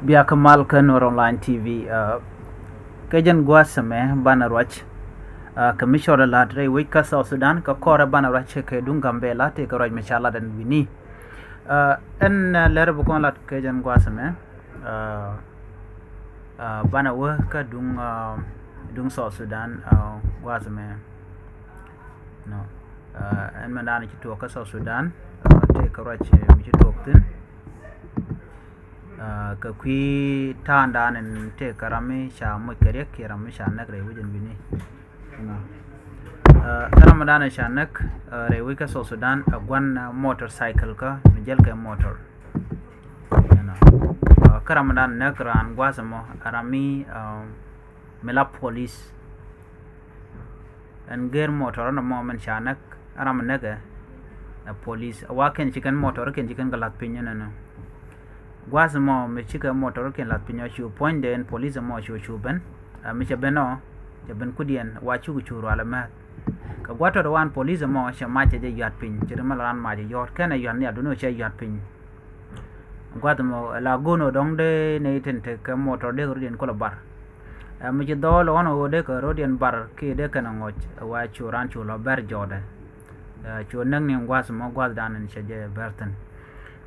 Biya Kamal Kanur Online TV Kajan Guasame Banarwach Commissioner Ladre Wika South Sudan Kakora Banarach Kedung Gambela take a right Machala and Winnie and letter Bukon Lat Kajan Guasame Banaworka Dung South Sudan Guasame no and Mandani to South Sudan take a right Michitok ka kwi tanda nen te karami sha mukere kirami sha nak re wujin bini ramadan sha nak re wika so Sudan gwan motorcycle ka mijel ka motor karamadan nak ran gwasamo arami mela police and gear motor no moment sha nak aram naga police waken chicken motor ken chicken galat pinyen no Guasamo Michigan motor can lat pinya shoe point then police mo shoe chuben Micha Beno Jaben Kudian wachu churu alamat ka gwato the one police mo sha mache je yat pin chirmalan ma je yot kana yan ya duno che yat pin gwatamo laguno dong de ne tente ka motor de rodien ko bar Michi do lo ono de ka rodien bar ki de kana ngoch wachu ran chu lo ber jode chu nang ni gwasamo gwal dan che je berten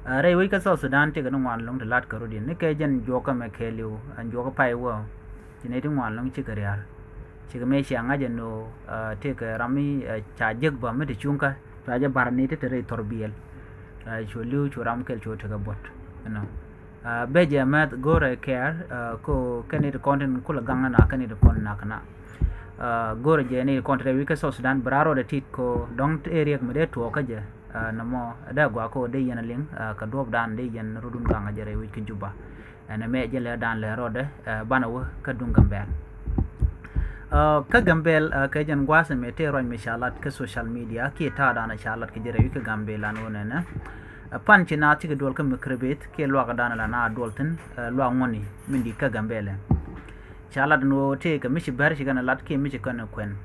Ray Wika South Sudan take no one long the lat Carodian, Nikajan Joka Makelu, and Joka Pai well, generating one long chickariar. Chickamation Agano take a rami chajak bomb at the chunka, Raja barnated a ray torbiel. I should lose to Ramkel to take a bot. Beja mat gore care, co Canada content Kulaganga, Canada con Nakana. Gore Jenny contrary Wika South Sudan, Braro the Titco, don't area made to Okaja. Namo ada gua ko de yana ling ka dob dan de yan rudun ganga jere wi ki juba ana me jele dan le rode bana wo ka dun gambel ka gambel ka jan gwa se me te ron me shalat ka social media ki ta dana shalat ki jere wi ka gambel an wonena pan ci na ci dol ka mikrebet ke lo ga dana la na dolten lo ngoni mindi ka gambele shalat no te ka mishi bar shi kana lat ke mishi kana kwen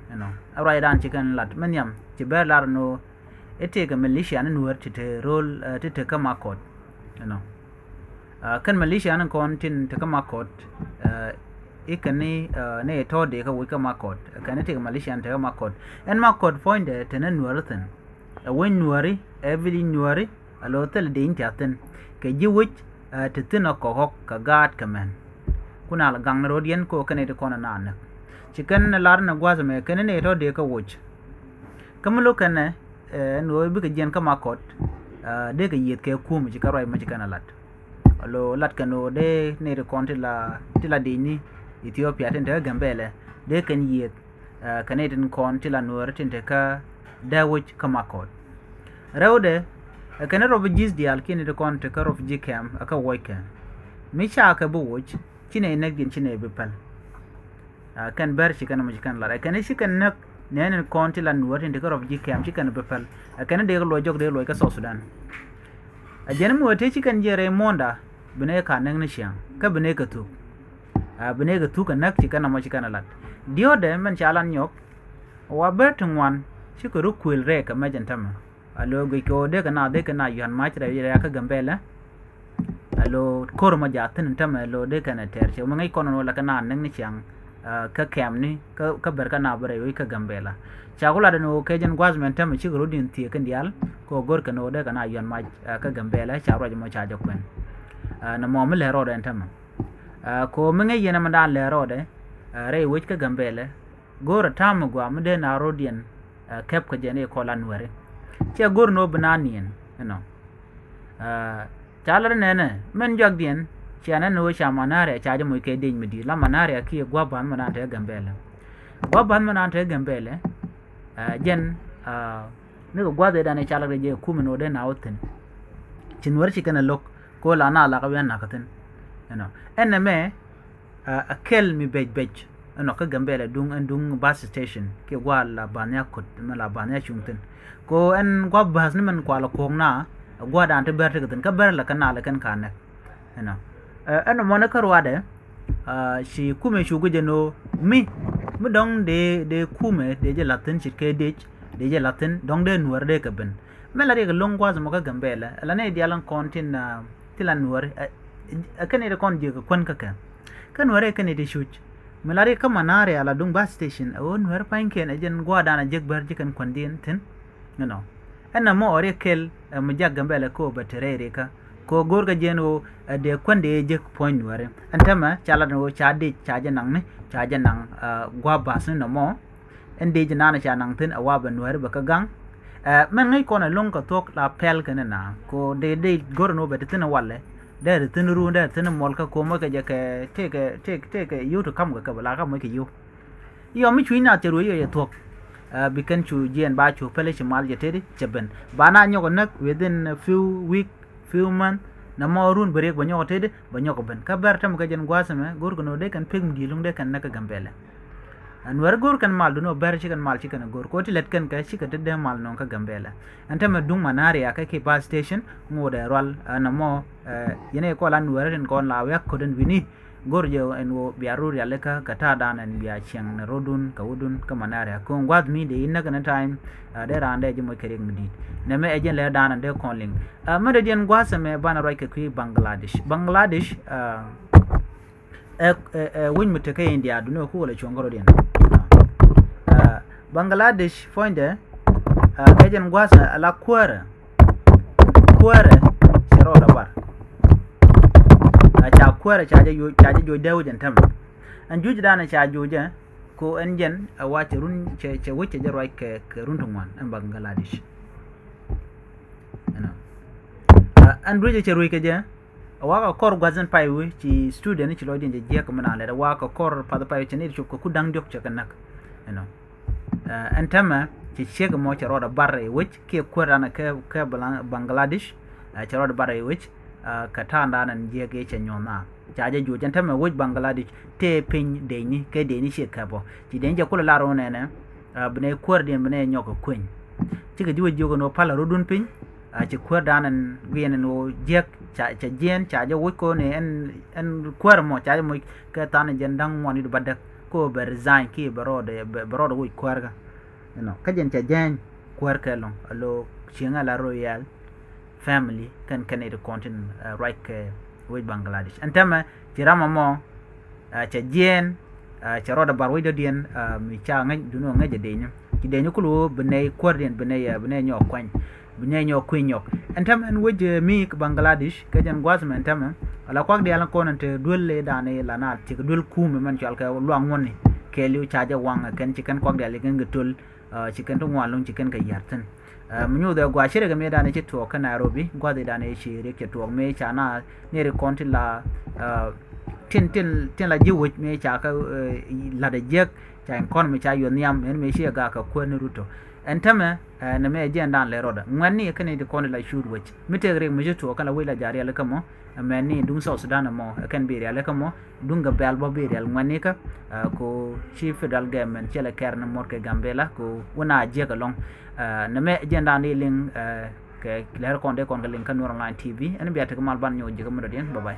awra dan ci kan lat men yam ci bar lar no ete ka militia an nuwer te role te ka makot kan militia an kontin te ka makot ikani ne to de ka wika makot kan te ka militia an te ka makot en makot point te na nuwerten when nuwari every nuwari alo tel de intaten ke jiwich te tina ko hok ka gat kamen kuna la gang rodien ko kan te kona nan chikan lar na gwazme kan ne to de ka wuch kamlo kan no bi ka jen ka makot de ka yet ke kum ji karoi ma ji kana lat lo lat kano de ne de konti la tila dini Ethiopia ten de gambele de kan yet kaneten konti la no retin de ka dawich ka makot rawde kana rob jis dial kin de konti ka rob ji kam aka woike mi cha ka bu wuch kine ne gin kine be pal kan bar shi kana ma ji kana la kan shi kan nak nenen konti la nuwar inte korof jikam chikan bepal akana de lo jog de lo ka South Sudan ajen mo te chikan jere monda bene ka nang ni shiang ka bene ka tu ka nak chikan ma chikan lat dio de men chalan nyok wa bertung wan chikuru kwil re ka majan tama alo go ko de kana yan ma chira ya ka gambela alo kor ma jatin tama lo de kana terche mo ngai kono la kana nang ni shiang ka kamni ka berka na bare wi ka gambela chagula de no kejen gwazmen tam chi rodin ti kan dial ko gor ka no de kana yan ma ka gambela charo mo chajo kwen na mo mele rode tam ko menga yena manda le rode re wi ka gambela gor tam gwa mde na rodin kep ka jene ko lan ware che gor no bananien chalar nene men jagdien chana no shamanare chaje mo ke din midi la manare ki gwa ban manante gambele jen ne gwa de dane chala je kumino de na oten chinwar chikana lok ko la na la ka wen na katen eneme akel mi bej ka gambele dung bus station ke gwa la banya kut ma la banya chungten ko en gwa bas ni man kwa la kong na gwa dan te ber te katen ka ber la kana la kan kana ano mona karwade shi kume shugu jeno mi dong de kume de je latin chike de je latin dong de nuar de kaben mela de longwa zamo ka gambela la ne dialan kontin tilan nuar kan ida kon je kon ka kan ware kan ida shuch melare ka manare ala dung bus station on wer pain ken ejen gwa dana jeg bar jikan kon din tin no enna mo ore kel mu jagga mbele ko baterere ka ko gorga jeno de konde je point ware antama chala no chadi chaja nang ne chaja nang gwa bas no mo ende je nana cha nang tin awa ban ware baka gang men ngai kona long ka tok la pel kana na ko de gorno bete tin walle de tin ru de tin mol ka ko mo ka je ke take you to come ka bala ka mo ke yo mi chwina te ru ye tok bikan chu jen ba chu pele chimal je tedi cheben bana nyogo nak within a few month na morun break banyo tedi banyo ko ben ka bertam ka jen gwasame gorgono de kan pegm gilung de kan naka gambele anwar gor kan mal duno ber chikan mal chikan gor ko tilet kan ka chika de mal non ka gambele antama dung manari aka ke bus station ngode rol na mo yene ko lan weren kon la yak ko den wini gorje en wo biaruri aleka kata dan en bia chiang na rodun ka udun ka manare ko ngwad mi de inna kana time de rande je mo kereng midi ne me ejen le dan de konling ma de den gwasa me bana roike ku bangladesh win mutake india duno ko wala chongoro den bangladesh fonde ejen gwasa ala kwara shiro da bar cha kwara cha jo dawo jan tam an juji dana cha joja ko an jan wace run ce wuce jar wai ke run tunwan an bangladesh ana an ruje ce ruike ke ja waka kor gwazan paiwe ci student ci lodin je ko mana le waka kor pada paiwe ci ne ko ku dang jok ce kanak ana an tama ci shega mo ci roda barre wuce ke kwara na ke bangladesh ci roda barre wuce katanda nan je ke che nyona jaje jo janta me woj bangladesh te pin de ni ke de ni she kabo ti den je kula laro ne ne bne kwar den bne nyoko kwen ti ke diwe jogo no pala rodun pin ci kwar danan gwen no je cha jen cha je woj ko ne en kwar mo cha mo ke tan jen dang mo ni badak ko ber resign ki berode woj kwar ga no ka jen cha jen kwar ke lo alo chinga la royal family kan Canada content right with Bangladesh antama tirama mo cha jen cha roda barwe de dien mi cha ngai duno ngai je denyo ki denyo kulo bene korden bene nyo kwan bene nyo kwinyok antama en wuje mi Bangladesh ka jan gwasma antama ala kwak de ala konante dolle dane lana ti dol kume man chal ka luang wonni ke liu cha ja wanga kan chikan kwak de ale ngi tol chikan to ngwalung chikan ka yartan munyo da gwa shire ga me da ne ci to ka Nairobi gwa da ne shi reke to me cha na ne re konti la tin la jiwo me cha ka la da jek cha en kon me cha yo niam en me shi ga ka ko ne ruto en tama na me je ndan le roda ngani ka ne de kon la shuru wach mi te re me to ka la wela jari ala ka mo me ni dung so sudan mo kan be ala ka mo dunga bal bo be al ngani ka ko chi federal government chela kerna mor ke gambela ko wona je ka long na me agenda ni ling ke clair konde kon ga link kan online tv en biata ko mal ban nyo je ko mo den bye bye